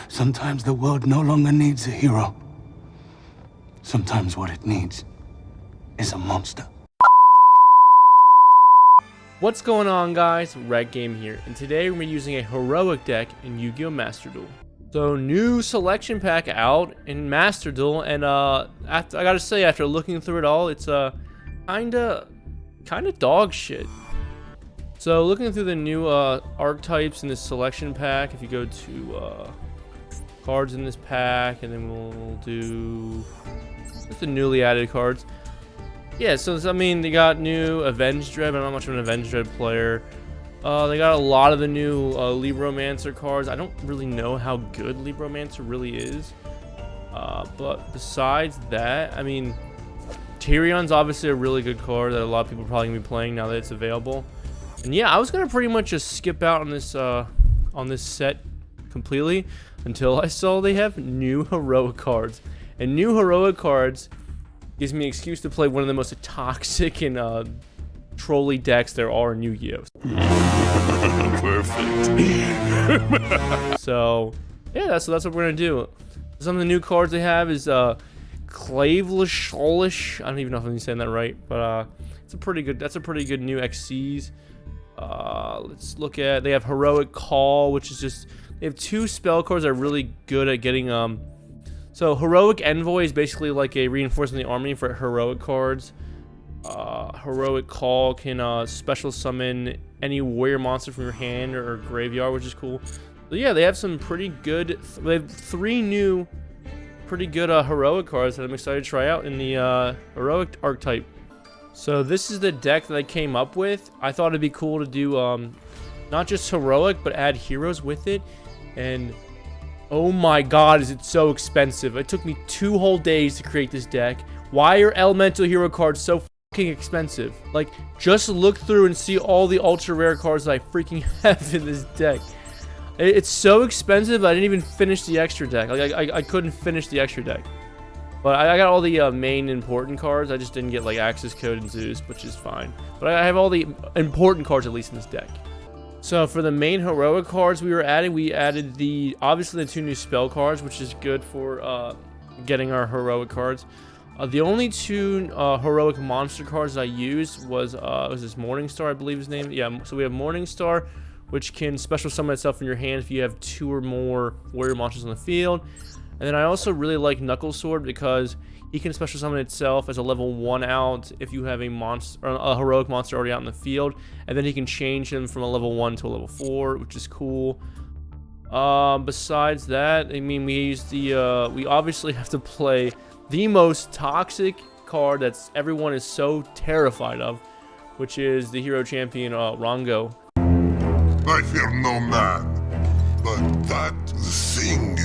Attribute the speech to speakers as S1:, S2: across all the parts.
S1: Sometimes the world no longer needs a hero. Sometimes what it needs is a monster.
S2: What's going on, guys? Red Game here, and today we're using a heroic deck in Yu-Gi-Oh Master Duel. So, new selection pack out in Master Duel, and I gotta say, after looking through it all, it's kinda dog shit. So, looking through the new archetypes in this selection pack, if you go to cards in this pack, and then we'll do just the newly added cards. Yeah, so I mean, they got new Avenged Dread. I'm not much of an Avenged Dread player. They got a lot of the new Libromancer cards. I don't really know how good Libromancer really is. But besides that, I mean, Tyrion's obviously a really good card that a lot of people are probably gonna be playing now that it's available. And yeah, I was gonna pretty much just skip out on this set completely until I saw they have new heroic cards. And new heroic cards gives me an excuse to play one of the most toxic and trolly decks there are in Yu-Gi-Oh. Perfect. So yeah, so that's what we're gonna do. Some of the new cards they have is Claivesolish. I don't even know if I'm saying that right, but it's a pretty good. That's a pretty good new XCs. Let's look at. They have Heroic Call, which is just they have two spell cards that are really good at getting So Heroic Envoy is basically like a reinforcing the army for heroic cards. Heroic Call can special summon any warrior monster from your hand or graveyard, which is cool. So yeah, they have some pretty good. They have three new, pretty good heroic cards that I'm excited to try out in the heroic archetype. So this is the deck that I came up with. I thought it'd be cool to do not just heroic, but add heroes with it. And oh my god, is it so expensive. It took me 2 whole days to create this deck. Why are elemental hero cards so fucking expensive? Like, just look through and see all the ultra rare cards that I freaking have in this deck. It's so expensive, I didn't even finish the extra deck. Like, I couldn't finish the extra deck. But I got all the main important cards. I just didn't get, like, Access Code and Zeus, which is fine. But I have all the important cards, at least, in this deck. So for the main heroic cards we added obviously the 2 new spell cards, which is good for getting our heroic cards. The only 2 heroic monster cards I used was this Morningstar, I believe his name. Yeah, so we have Morningstar, which can special summon itself in your hand if you have 2 or more warrior monsters on the field. And then I also really like Knuckle Sword because he can special summon itself as a level 1 out if you have a monster, or a heroic monster already out in the field, and then he can change him from a level 1 to a level 4, which is cool. Besides that, I mean, we obviously have to play the most toxic card that's everyone is so terrified of, which is the hero champion Rongo.
S3: I fear no man, but that thing.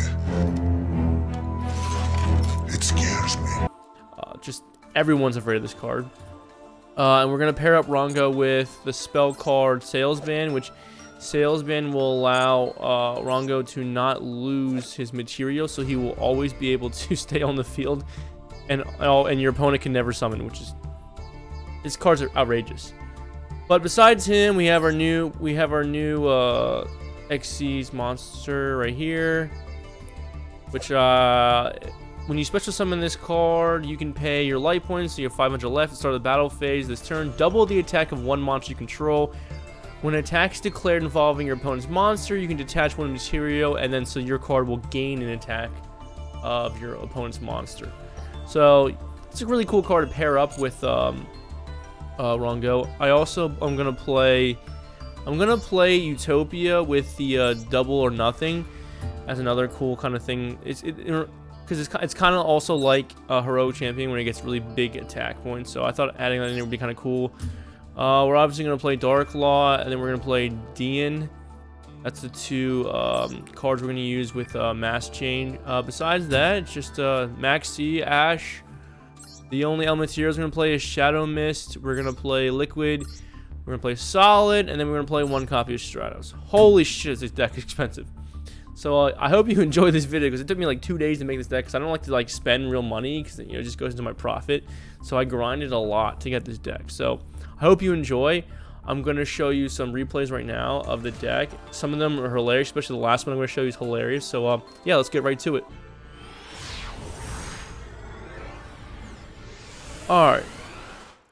S3: It scares me.
S2: Just everyone's afraid of this card. And we're going to pair up Rongo with the spell card Salesman, which Salesman will allow Rongo to not lose his material, so he will always be able to stay on the field, and your opponent can never summon, which is, his cards are outrageous. But besides him, we have our new XC's monster right here, which when you special summon this card, you can pay your life points, so you have 500 left at the start of the battle phase. This turn, double the attack of 1 monster you control. When an attack is declared involving your opponent's monster, you can detach 1 material, and then so your card will gain an attack of your opponent's monster. So it's a really cool card to pair up with Rongo. I'm gonna play Utopia with the double or nothing as another cool kind of thing. Because it's kind of also like a heroic champion when it gets really big attack points. So I thought adding that in would be kind of cool. We're obviously going to play Dark Law, and then we're going to play Dian. That's the 2 cards we're going to use with Mass Chain. Besides that, it's just Maxx C, Ash. The only element heroes we're going to play is Shadow Mist. We're going to play Liquid. We're going to play Solid, and then we're going to play 1 copy of Stratos. Holy shit, this deck is expensive. So I hope you enjoyed this video, because it took me like 2 days to make this deck, because I don't like to like spend real money, because it just goes into my profit. So I grinded a lot to get this deck. So I hope you enjoy. I'm going to show you some replays right now of the deck. Some of them are hilarious, especially the last one I'm going to show you is hilarious. So, yeah, let's get right to it. Alright.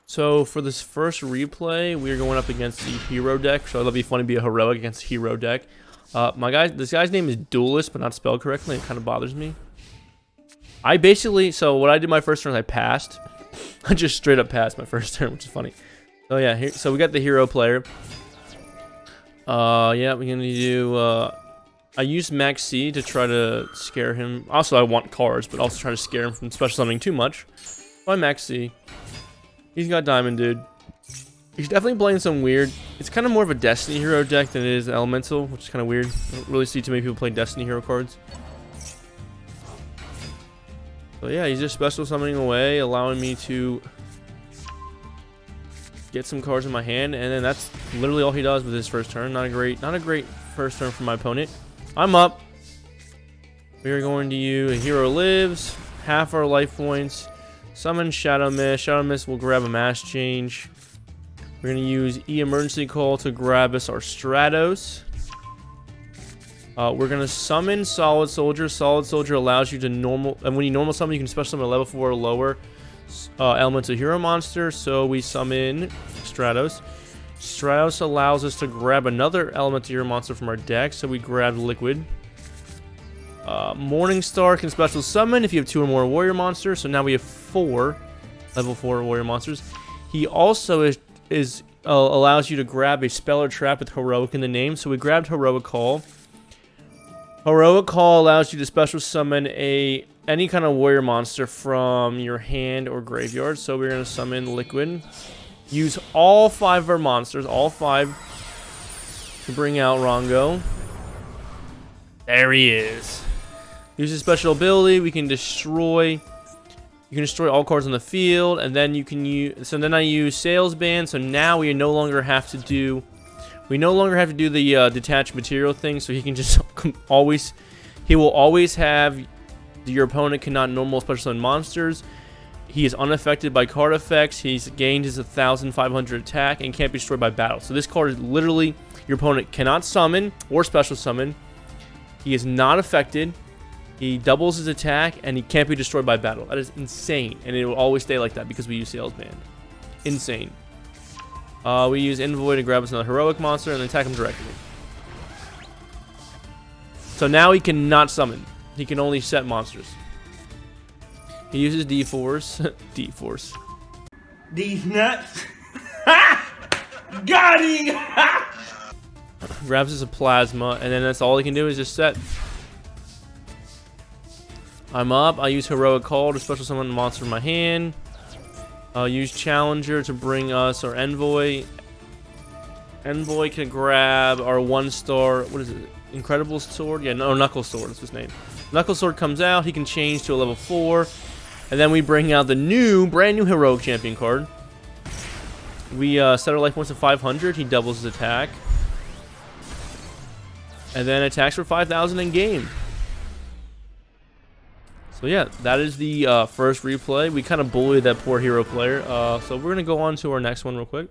S2: So, for this first replay, we're going up against the hero deck. So, it'll be funny to be a heroic against a hero deck. This guy's name is Duelist, but not spelled correctly. It kind of bothers me. So what I did my first turn is I passed. I just straight up passed my first turn, which is funny. So yeah, so we got the hero player. Yeah, we're gonna do. I used Maxx C to try to scare him. Also, I want cards, but also try to scare him from special summoning too much. By Maxx C, he's got Diamond Dude. He's definitely playing some weird. It's kind of more of a Destiny hero deck than it is Elemental, which is kind of weird. I don't really see too many people play Destiny hero cards. So yeah, he's just special summoning away, allowing me to get some cards in my hand, and then that's literally all he does with his first turn. Not a great first turn for my opponent. I'm up. We are going to use Hero Lives, half our life points, summon Shadow Mist. Shadow Mist will grab a mass change. We're going to use Emergency Call to grab us our Stratos. We're going to summon Solid Soldier. Solid Soldier allows you to normal, and when you normal summon, you can special summon a level 4 or lower elemental hero monster. So we summon Stratos. Stratos allows us to grab another elemental hero monster from our deck. So we grab Liquid. Morningstar can special summon if you have 2 or more warrior monsters. So now we have 4 level 4 warrior monsters. He also allows you to grab a spell or trap with Heroic in the name. So we grabbed Heroic Call. Heroic Call allows you to special summon any kind of warrior monster from your hand or graveyard. So we're going to summon Liquid. Use all 5 of our monsters, all 5, to bring out Rongo. There he is. Use a special ability. We can destroy. You can destroy all cards on the field, and then you can use. So then I use Sales Band. So now we no longer have to do. We no longer have to do the detached material thing. So he can just always. He will always have. Your opponent cannot normal special summon monsters. He is unaffected by card effects. He's gained his 1,500 attack and can't be destroyed by battle. So this card is literally your opponent cannot summon or special summon. He is not affected. He doubles his attack and he can't be destroyed by battle. That is insane, and it will always stay like that because we use Sales Band. Insane. We use Envoy to grab us another heroic monster and attack him directly. So now he cannot summon. He can only set monsters. He uses D-Force. D-Force.
S4: These nuts. Got him!
S2: Grabs us a Plasma, and then that's all he can do is just set. I'm up. I use Heroic Call to special summon a monster in my hand. I'll use Challenger to bring us our Envoy. Envoy can grab our 1-star. What is it? Incredible Sword? Yeah, no, Knuckle Sword. That's his name. Knuckle Sword comes out. He can change to a level 4. And then we bring out the brand new Heroic Champion card. We set our life points to 500. He doubles his attack. And then attacks for 5,000 in game. So yeah, that is the first replay. We kind of bullied that poor hero player. So we're going to go on to our next one real quick.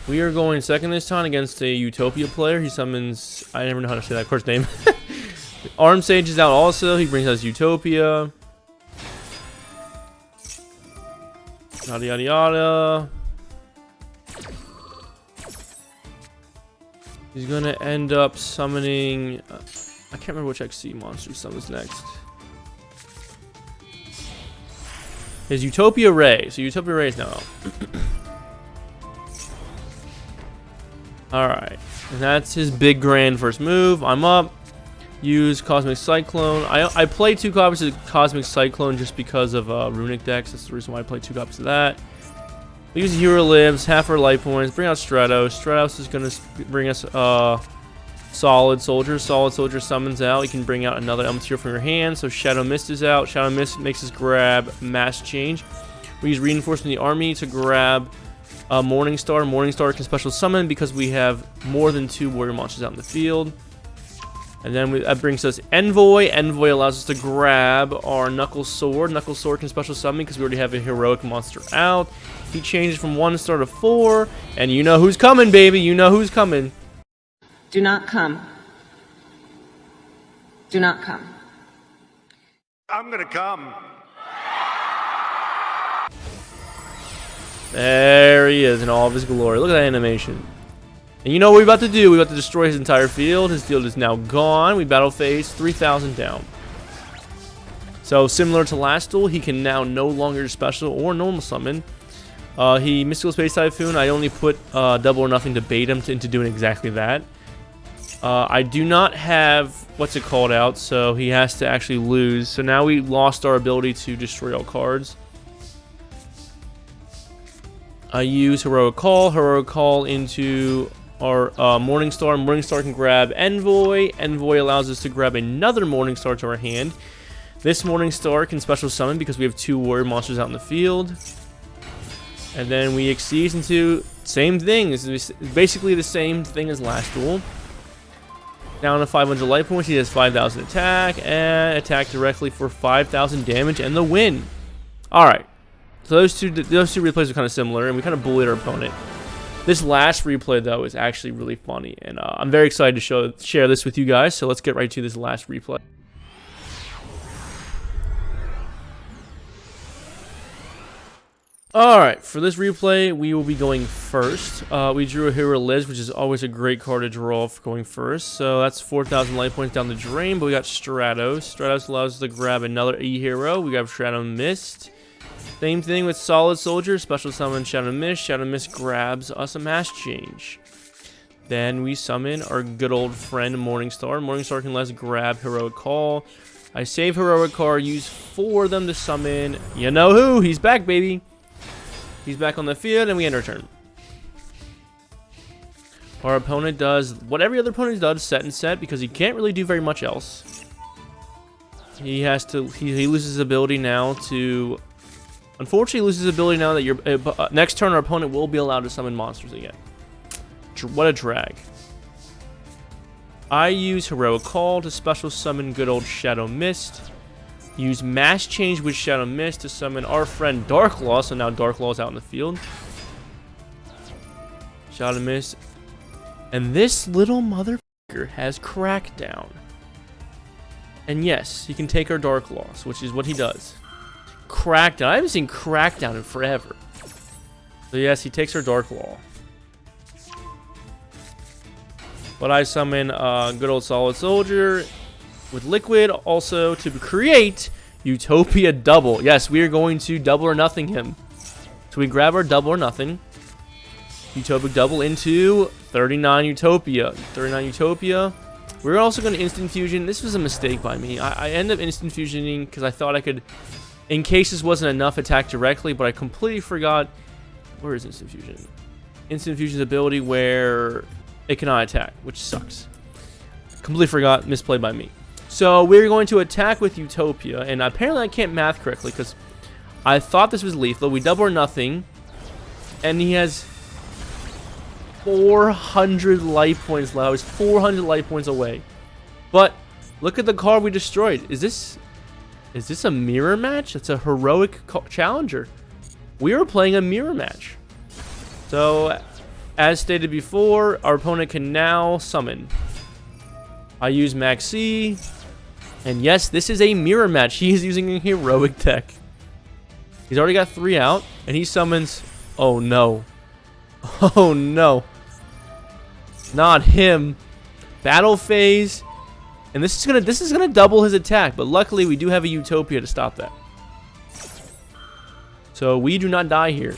S2: We are going second this time against a Utopia player. He summons... I never know how to say that card's name. Arm Sage is out also. He brings us Utopia. Yada yada yada. He's going to end up summoning... I can't remember which XC monster he summons next. His Utopia Ray. So Utopia Ray is now out. Alright, and that's his big grand first move. I'm up. Use Cosmic Cyclone. I play 2 copies of Cosmic Cyclone just because of Runic decks. That's the reason why I play 2 copies of that. We use Hero Lives, half our life points. Bring out Stratos. Stratos is going to bring us Solid Soldier. Solid Soldier summons out. You can bring out another element here from your hand. So Shadow Mist is out. Shadow Mist makes us grab Mass Change. We use Reinforcement in the Army to grab Morningstar. Morningstar can special summon because we have more than 2 warrior monsters out in the field. And then that brings us Envoy. Envoy allows us to grab our Knuckle Sword. Knuckle Sword can special summon because we already have a heroic monster out. He changes from 1 star to 4. And you know who's coming, baby. You know who's coming.
S5: Do not come. Do not come.
S6: I'm gonna come.
S2: There he is in all of his glory. Look at that animation. And you know what we're about to do? We're about to destroy his entire field. His field is now gone. We battle phase 3,000 down. So similar to last duel, he can now no longer special or normal summon. He Mystical Space Typhoon. I only put double or nothing to bait him into doing exactly that. I do not have what's it called out, so he has to actually lose. So now we lost our ability to destroy all cards. I use Heroic Call into our Morningstar. Morningstar can grab Envoy. Envoy allows us to grab another Morningstar to our hand. This Morningstar can special summon because we have 2 warrior monsters out in the field. And then we exceed into same thing. This is basically the same thing as last duel. Down to 500 life points, he has 5,000 attack and attack directly for 5,000 damage and the win. All right. So those two replays are kind of similar, and we kind of bullied our opponent. This last replay, though, is actually really funny, and I'm very excited to share this with you guys. So let's get right to this last replay. Alright, for this replay, we will be going first. We drew a Hero Liz, which is always a great card to draw for going first. So that's 4,000 life points down the drain, but we got Stratos. Stratos allows us to grab another E-Hero. We grab Shadow Mist. Same thing with Solid Soldier, special summon Shadow Mist. Shadow Mist grabs us a Mass Change. Then we summon our good old friend Morningstar. Morningstar can let us grab Heroic Call. I save Heroic Call, use 4 of them to summon. You know who? He's back, baby. He's back on the field, and we end our turn. Our opponent does what every other opponent does, set and set, because he can't really do very much else. He has to. He loses his ability now to. Unfortunately, he loses his ability now that your next turn, our opponent will be allowed to summon monsters again. What a drag. I use Heroic Call to special summon good old Shadow Mist. Use Mass Change with Shadow Mist to summon our friend Darklaw. So now Darklaw is out in the field. Shadow Mist. And this little motherfucker has Crackdown. And yes, he can take our Darklaws, which is what he does. Crackdown. I haven't seen Crackdown in forever. So yes, he takes our Darklaw. But I summon good old Solid Soldier with Liquid also to create Utopia double. Yes, we are going to double or nothing him. So we grab our double or nothing. Utopia double into 39 Utopia. 39 Utopia. We're also going to instant fusion. This was a mistake by me. I ended up instant fusioning because I thought I could, in case this wasn't enough, attack directly, but I completely forgot. Where is instant fusion? Instant fusion's ability where it cannot attack, which sucks. Completely forgot. Misplayed by me. So we're going to attack with Utopia, and apparently I can't math correctly because I thought this was lethal. We double or nothing, and he has 400 life points left. I was 400 life points away. But look at the card we destroyed. Is this a mirror match? It's a heroic challenger. We are playing a mirror match. So, as stated before, our opponent can now summon. I use Maxx C. And yes, this is a mirror match. He is using a heroic deck. He's already got 3 out, and he summons. Oh no! Oh no! Not him. Battle phase, and this is gonna double his attack. But luckily, we do have a Utopia to stop that. So we do not die here.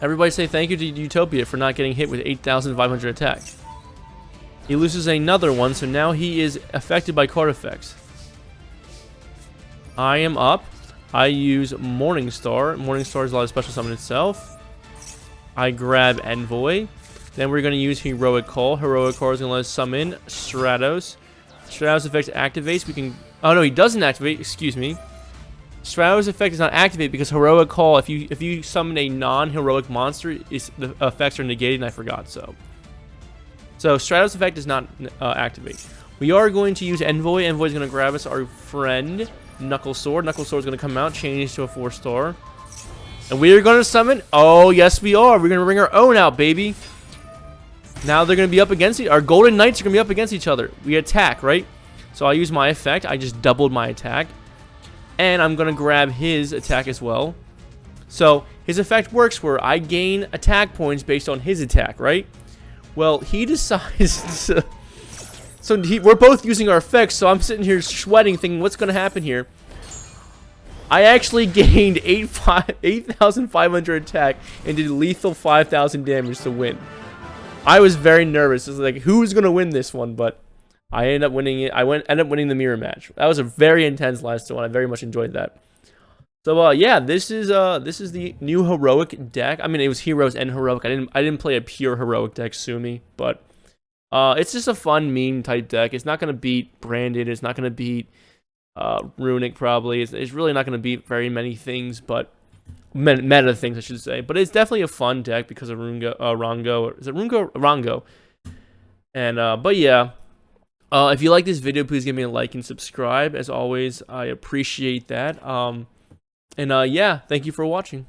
S2: Everybody say thank you to Utopia for not getting hit with 8,500 attack. He loses another one, so now he is affected by card effects. I am up. I use Morningstar. Morningstar is a lot of special summon itself. I grab Envoy. Then we're going to use Heroic Call. Heroic Call is going to let us summon Stratos. Stratos effect activates. We can. Oh no, he doesn't activate. Excuse me. Stratos effect is not activate because Heroic Call. If you summon a non-heroic monster, the effects are negated, and I forgot so. So Stratos effect does not activate. We are going to use Envoy. Envoy is going to grab us our friend Knuckle Sword. Knuckle Sword is going to come out, change to a 4-star. And we are going to summon... Oh, yes we are. We're going to bring our own out, baby. Now they're going to be up against... Our Golden Knights are going to be up against each other. We attack, right? So I use my effect. I just doubled my attack. And I'm going to grab his attack as well. So his effect works where I gain attack points based on his attack, right? Well, he decides to... So we're both using our effects, so I'm sitting here sweating thinking, what's going to happen here? I actually gained 8,500 attack and did lethal 5,000 damage to win. I was very nervous. It was like, who's going to win this one? But I ended up winning it. Ended up winning the mirror match. That was a very intense last one. I very much enjoyed that. So yeah, this is the new heroic deck. I mean, it was heroes and heroic. I didn't play a pure heroic deck, sue me, but it's just a fun meme type deck. It's not going to beat Branded. It's not going to beat Runic probably. It's really not going to beat very many things, but meta things I should say. But it's definitely a fun deck because of Rongo. Is it Rongo? And but yeah, if you like this video, please give me a like and subscribe. As always, I appreciate that. And yeah, thank you for watching.